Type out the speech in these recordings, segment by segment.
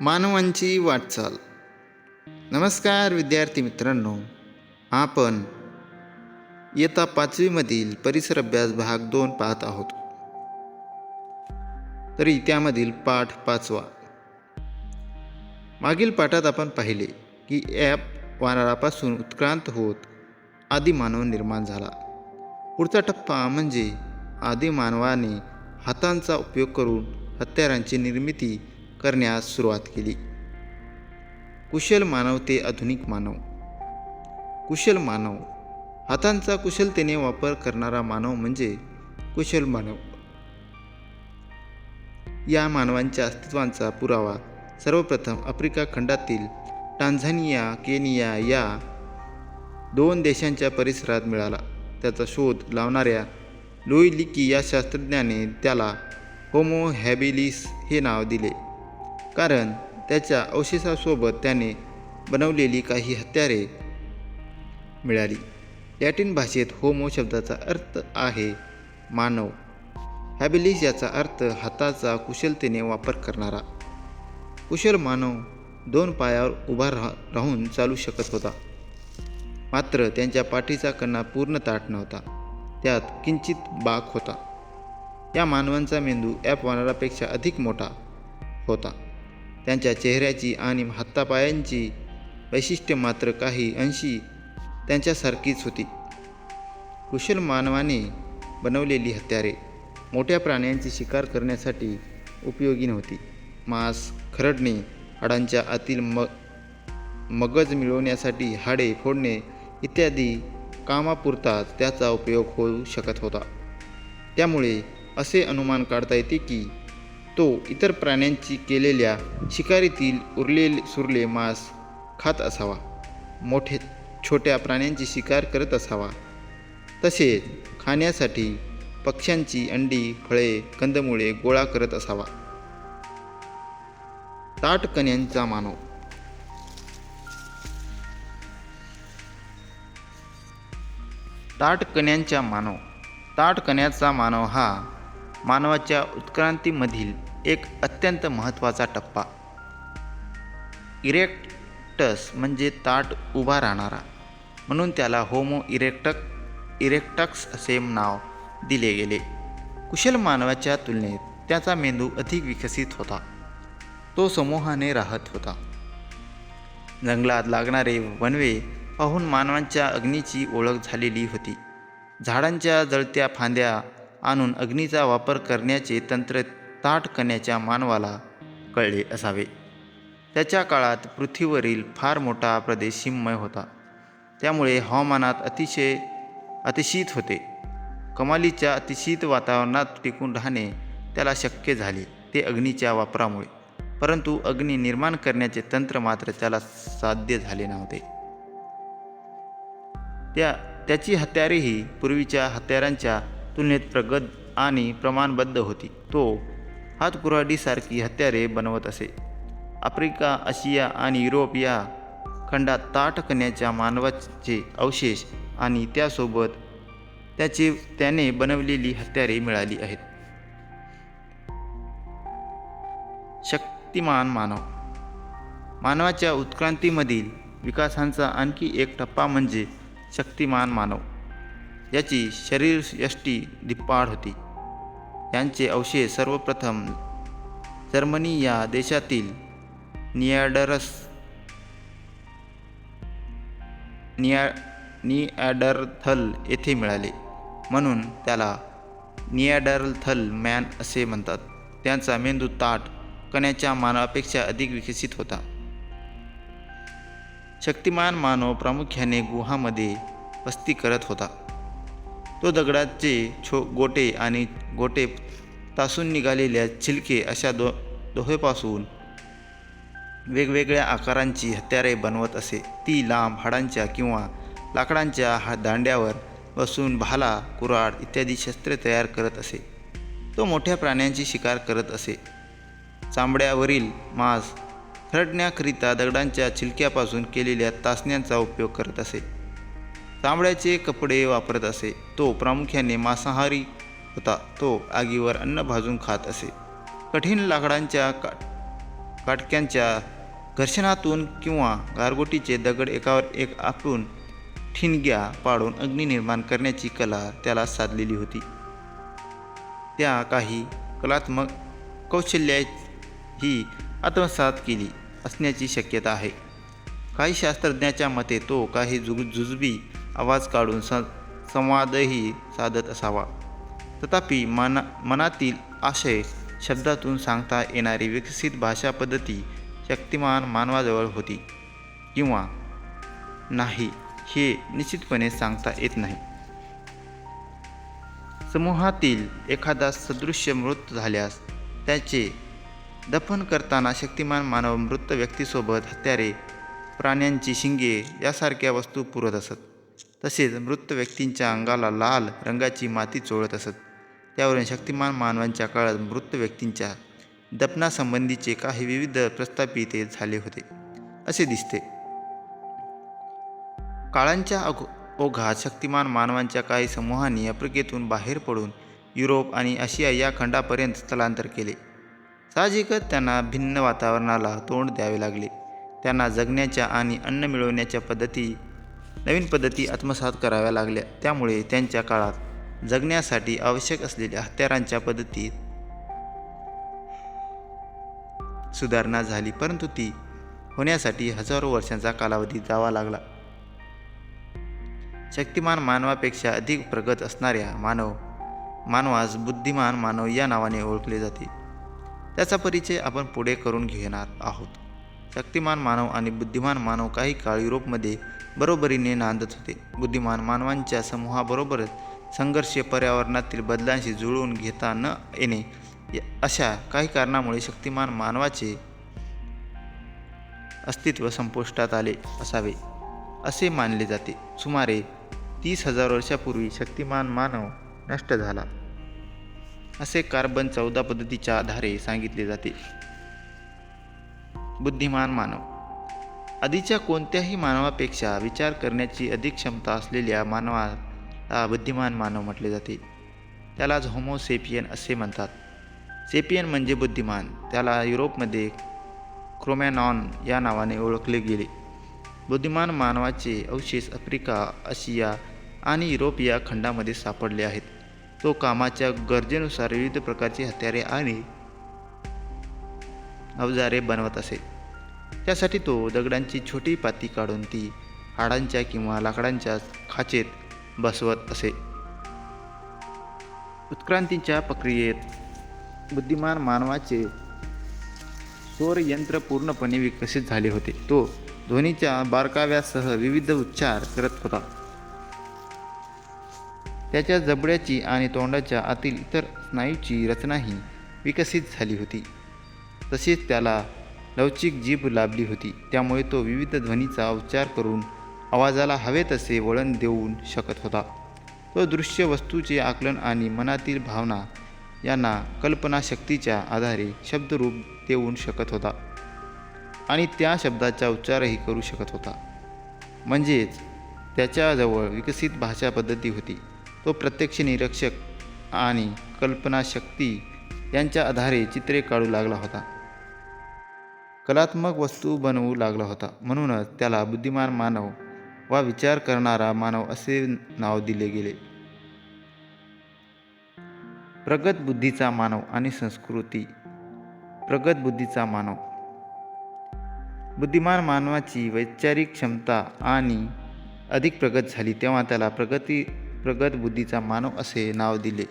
मानवांची वाटचाल. नमस्कार विद्यार्थी मित्रांनो, आपण इयत्ता 5वीमधील परिसर अभ्यास भाग 2 पाहत आहोत. तरी त्यामधील पाठ 5वा. मागील पाठात आपण पाहिले की वानरापासून उत्क्रांत होत आदिमानव निर्माण झाला. पुढचा टप्पा म्हणजे आदिमानवाने हातांचा उपयोग करून हत्यारांची निर्मिती करण्यास सुरुवात केली. कुशल मानव ते आधुनिक मानव. कुशल मानव. हातांचा कुशलतेने वापर करणारा मानव म्हणजे कुशल मानव. या मानवांच्या अस्तित्वाचा पुरावा सर्वप्रथम आफ्रिका खंडातील टांझानिया, केनिया या 2 देशांच्या परिसरात मिळाला. त्याचा शोध लावणाऱ्या लुई लिकी या शास्त्रज्ञाने त्याला होमो हॅबिलिस हे नाव दिले, कारण त्याच्या अवशेषासोबत त्याने बनवलेली काही हत्यारे मिळाली. लॅटिन भाषेत होमो शब्दाचा अर्थ आहे मानव. हॅबिलिस याचा अर्थ हाताचा कुशलतेने वापर करणारा. कुशल मानव 2 पायावर उभा राहून चालू शकत होता, मात्र त्यांच्या पाठीचा कणा पूर्ण ताठ नव्हता, त्यात किंचित बाक होता. या मानवांचा मेंदू वानरापेक्षा अधिक मोठा होता. त्यांच्या चेहऱ्याची आणि हातापायांची वैशिष्ट्ये मात्र काही अंशी त्यांच्यासारखीच होती. कुशल मानवाने बनवलेली हत्यारे मोठ्या प्राण्यांची शिकार करण्यासाठी उपयोगी नव्हती. मांस खरडणे, हाडांच्या आतील मगज मिळवण्यासाठी हाडे फोडणे इत्यादी कामापुरताच त्याचा उपयोग होऊ शकत होता. त्यामुळे असे अनुमान काढता येते की तो इतर प्राण्यांची केलेल्या शिकारीतील सुरले मांस खात असावा, छोट्या प्राण्यांची शिकार करत असावा, तसेच खाण्यासाठी पक्ष्यांची अंडी, फळे, कंदमुळे गोळा करत असावा. ताठ कण्याचा मानव. ताठ कण्याचा मानव. ताठ कण्याचा मानव हा मानवाच्या उत्क्रांतीमधील एक अत्यंत महत्त्वाचा टप्पा. इरेक्टस म्हणजे ताठ उभा राहणारा, म्हणून त्याला होमो इरेक्टस असे नाव दिले गेले. कुशल मानवाच्या तुलनेत त्याचा मेंदू अधिक विकसित होता. तो समूहाने राहत होता. जंगलात लागणारे वणवे पाहून मानवांच्या अग्नीची ओळख झालेली होती. झाडांच्या जळत्या फांद्या आणून अग्नीचा वापर करण्याचे तंत्र ताठ कण्याच्या मानवाला कळले असावे. त्याच्या काळात पृथ्वीवरील फार मोठा प्रदेश हिममय होता, त्यामुळे हवामानात अतिशीत होते. कमालीच्या अतिशीत वातावरणात टिकून राहणे त्याला शक्य झाले ते अग्नीच्या वापरामुळे, परंतु अग्नी निर्माण करण्याचे तंत्र मात्र त्याला साध्य झाले नव्हते. त्याची हत्यारेही पूर्वीच्या हत्यारांच्या तुलनेत प्रगत आणि प्रमाणबद्ध होती. तो हातकुऱ्हाडीसारखी हत्यारे बनवत असे. आफ्रिका, आशिया आणि युरोप या खंडात ताठ कण्याच्या मानवाचे अवशेष आणि त्यासोबत त्याने बनवलेली हत्यारे मिळाली आहेत. शक्तिमान मानव. मानवाच्या उत्क्रांतीमधील विकासाचा आणखी एक टप्पा म्हणजे शक्तिमान मानव. याची शरीरयष्टी धिप्पाड होती. यांचे अवशेष सर्वप्रथम जर्मनी या देशातील निॲडरथल येथे मिळाले, म्हणून त्याला निॲडरथल मॅन असे म्हणतात. त्यांचा मेंदू ताठ कण्याच्या मानवापेक्षा अधिक विकसित होता. शक्तिमान मानव प्रामुख्याने गुहांमध्ये वस्ती करत होता. तो दगडाचे गोटे तासून निघालेल्या छिलके अशा दोहेपासून वेगवेगळ्या आकारांची हत्यारे बनवत असे. ती लांब हाडांच्या किंवा लाकडांच्या दांड्यावर बसून भाला, कुऱ्हाड इत्यादी शस्त्रे तयार करत असे. तो मोठ्या प्राण्यांची शिकार करत असे. चामड्यावरील मांस खरडण्याकरिता दगडांच्या छिलक्यापासून केलेल्या तासण्यांचा उपयोग करत असे. चामड्याचे कपडे वापरत असे. तो प्रामुख्याने मांसाहारी होता. तो आगीवर अन्न भाजून खात असे. कठीण लाकडांच्या काटक्यांच्या घर्षणातून किंवा गारगोटीचे दगड एकावर एक आपटून ठिणग्या पाडून अग्नी निर्माण करण्याची कला त्याला साधलेली होती. त्या काही कलात्मक कौशल्याही आत्मसात केली असण्याची शक्यता आहे. काही शास्त्रज्ञांच्या मते तो काही जुजबी आवाज काढून संवादही साधत असावा. तथापि मनातील आशय शब्दातून सांगता येणारी विकसित भाषा पद्धती शक्तिमान मानवाजवळ होती किंवा नाही हे निश्चितपणे सांगता येत नाही. समूहातील एखादा सदृश्य मृत झाल्यास त्याचे दफन करताना शक्तिमान मानव मृत व्यक्तीसोबत हत्यारे, प्राण्यांची शिंगे यासारख्या वस्तू पुरत असत. तसेच मृत व्यक्तींच्या अंगाला लाल रंगाची माती चोळत असत. त्यावरून शक्तिमान मानवांच्या काळात मृत व्यक्तींच्या दफनासंबंधीचे काही विविध प्रस्थापित झाले होते असे दिसते. काळांच्या ओघात शक्तिमान मानवांच्या काही समूहांनी आफ्रिकेतून बाहेर पडून युरोप आणि आशिया या खंडापर्यंत स्थलांतर केले. साहजिकच त्यांना भिन्न वातावरणाला तोंड द्यावे लागले. त्यांना जगण्याच्या आणि अन्न मिळवण्याच्या नवीन पद्धती आत्मसात कराव्या लागल्या. त्यामुळे त्यांच्या काळात जगण्यासाठी आवश्यक असलेल्या हत्यारांच्या पद्धतीत सुधारणा झाली, परंतु ती होण्यासाठी हजारो वर्षांचा कालावधी जावा लागला. शक्तिमान मानवापेक्षा अधिक प्रगत असणाऱ्या मानवास बुद्धिमान मानव या नावाने ओळखले जाते. त्याचा परिचय आपण पुढे करून घेणार आहोत. शक्तिमान मानव आणि बुद्धिमान मानव काही काळ युरोपमध्ये बरोबरीने नांदत होते. बुद्धिमान मानवांच्या समूहाबरोबरच संघर्ष, पर्यावरणातील बदलांशी जुळवून घेता न येणे अशा काही कारणामुळे शक्तिमान मानवाचे अस्तित्व संपुष्टात आले असावे असे मानले जाते. सुमारे 30,000 वर्षापूर्वी शक्तिमान मानव नष्ट झाला असे कार्बन 14 पद्धतीच्या आधारे सांगितले जाते. बुद्धिमान मानव आधीच्या कोणत्याही मानवापेक्षा विचार करण्याची अधिक क्षमता असलेल्या मानवाला बुद्धिमान मानव म्हटले जाते. त्यालाच होमो सेपियन असे म्हणतात. सेपियन म्हणजे बुद्धिमान. त्याला युरोपमध्ये क्रोमॅनॉन या नावाने ओळखले गेले. बुद्धिमान मानवाचे अवशेष आफ्रिका, आशिया आणि युरोप या खंडामध्ये सापडले आहेत. तो कामाच्या गरजेनुसार विविध प्रकारची हत्यारे आणि अवजारे बनवत असे. त्यासाठी तो दगडांची छोटी पाती काढून ती हाडांच्या किंवा लाकडांच्या खाचेत बसवत असे. उत्क्रांतीच्या प्रक्रियेत बुद्धिमान मानवाचे स्वरयंत्र पूर्णपणे विकसित झाले होते. तो ध्वनीच्या बारकाव्यासह विविध उच्चार करत होता. त्याच्या जबड्याची आणि तोंडाच्या आतील इतर स्नायूची रचनाही विकसित झाली होती. तसेच त्याला लवचिक जीभ लाभली होती. त्यामुळे तो विविध ध्वनीचा उच्चार करून आवाजाला हवे तसे वळण देऊ शकत होता. तो दृश्य वस्तूचे आकलन आणि मनातील भावना यांना कल्पनाशक्तीच्या आधारे शब्दरूप देऊ शकत होता आणि त्या शब्दाचा उच्चारही करू शकत होता. म्हणजेच त्याच्याजवळ विकसित भाषा पद्धती होती. तो प्रत्यक्ष निरीक्षक आणि कल्पनाशक्ती यांच्या आधारे चित्रे काढू लागला होता. कलात्मक वस्तू बनवू लागला होता. म्हणूनच त्याला बुद्धिमान मानव वा विचार करणारा मानव असे नाव दिले गेले. प्रगत बुद्धीचा मानव आणि संस्कृती. प्रगत बुद्धीचा मानव. बुद्धिमान मानवाची वैचारिक क्षमता आणि अधिक प्रगत झाली तेव्हा त्याला प्रगत बुद्धीचा मानव असे नाव दिले.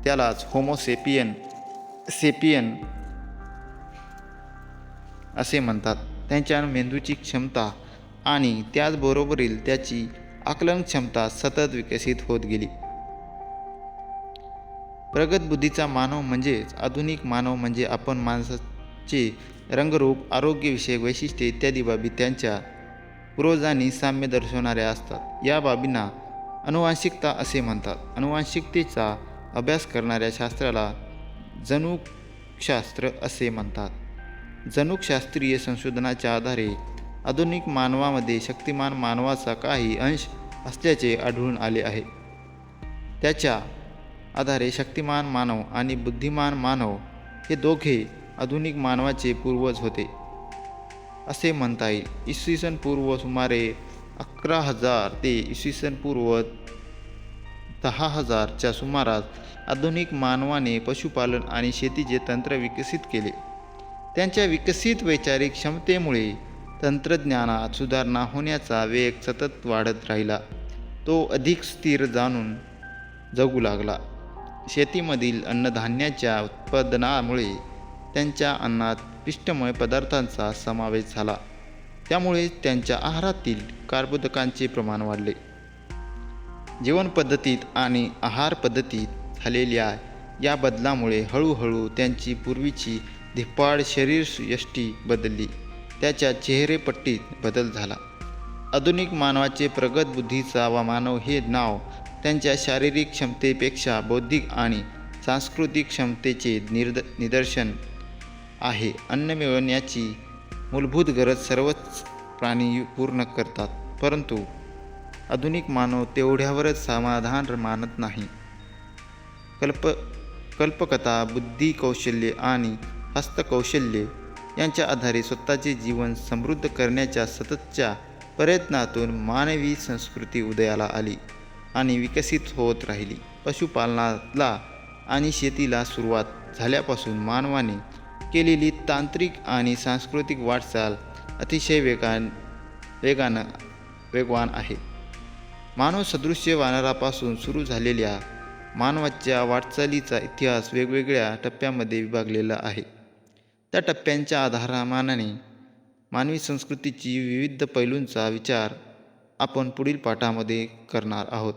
त्यालाच होमो सेपियन असे म्हणतात. त्यांच्या मेंदूची क्षमता आणि त्याचबरोबरील त्याची आकलन क्षमता सतत विकसित होत गेली. प्रगत बुद्धीचा मानव म्हणजेच आधुनिक मानव म्हणजे आपण माणसाचे रंगरूप, आरोग्यविषयक वैशिष्ट्ये इत्यादी बाबी त्यांच्या पूर्वजांनी साम्य दर्शवणाऱ्या असतात. या बाबींना अनुवांशिकता असे म्हणतात. अनुवांशिकतेचा अभ्यास करणाऱ्या शास्त्राला जनुकशास्त्र असे म्हणतात. जनुकशास्त्रीय संशोधनाच्या आधारे आधुनिक मानवामध्ये शक्तिमान मानवाचा काही अंश असल्याचे आढळून आले आहे. त्याच्या आधारे शक्तिमान मानव आणि बुद्धिमान मानव हे दोघे आधुनिक मानवाचे पूर्वज होते असे म्हणता येईल. इसवी सन पूर्व सुमारे 11,000 ते इसवी सन पूर्व 10,000च्या सुमारास आधुनिक मानवाने पशुपालन आणि शेतीचे तंत्र विकसित केले. त्यांच्या विकसित वैचारिक क्षमतेमुळे तंत्रज्ञानात सुधारणा होण्याचा वेग सतत वाढत राहिला. तो अधिक स्थिर जाणून जगू लागला. शेतीमधील अन्नधान्याच्या उत्पादनामुळे त्यांच्या अन्नात पिष्टमय पदार्थांचा समावेश झाला. त्यामुळे त्यांच्या आहारातील कर्बोदकांचे प्रमाण वाढले. जीवनपद्धतीत आणि आहार पद्धतीत झालेल्या या बदलामुळे हळूहळू त्यांची पूर्वीची धिप्पाड शरीरयष्टी बदलली. त्याच्या चेहरेपट्टीत बदल झाला. आधुनिक मानवाचे प्रगत बुद्धीचा व मानव हे नाव त्यांच्या शारीरिक क्षमतेपेक्षा बौद्धिक आणि सांस्कृतिक क्षमतेचे निदर्शन आहे. अन्न मिळवण्याची मूलभूत गरज सर्वच प्राणी पूर्ण करतात, परंतु आधुनिक मानव तेवढ्यावरच समाधान मानत नाही. कल्पकता, बुद्धी कौशल्ये आणि हस्तकौशल्ये यांच्या आधारे स्वतःचे जीवन समृद्ध करण्याच्या सततच्या प्रयत्नातून मानवी संस्कृती उदयाला आली आणि विकसित होत राहिली. पशुपालनाला आणि शेतीला सुरुवात झाल्यापासून मानवाने केलेली तांत्रिक आणि सांस्कृतिक वाटचाल अतिशय वेगवान आहे. मानव सदृश्य वानरापासून सुरू झालेल्या मानवाच्या वाटचालीचा इतिहास वेगवेगळ्या टप्प्यांमध्ये विभागलेला आहे. त्या टप्प्यांच्या आधारामानाने मानवी संस्कृतीची विविध पैलूंचा विचार आपण पुढील पाठामध्ये करणार आहोत.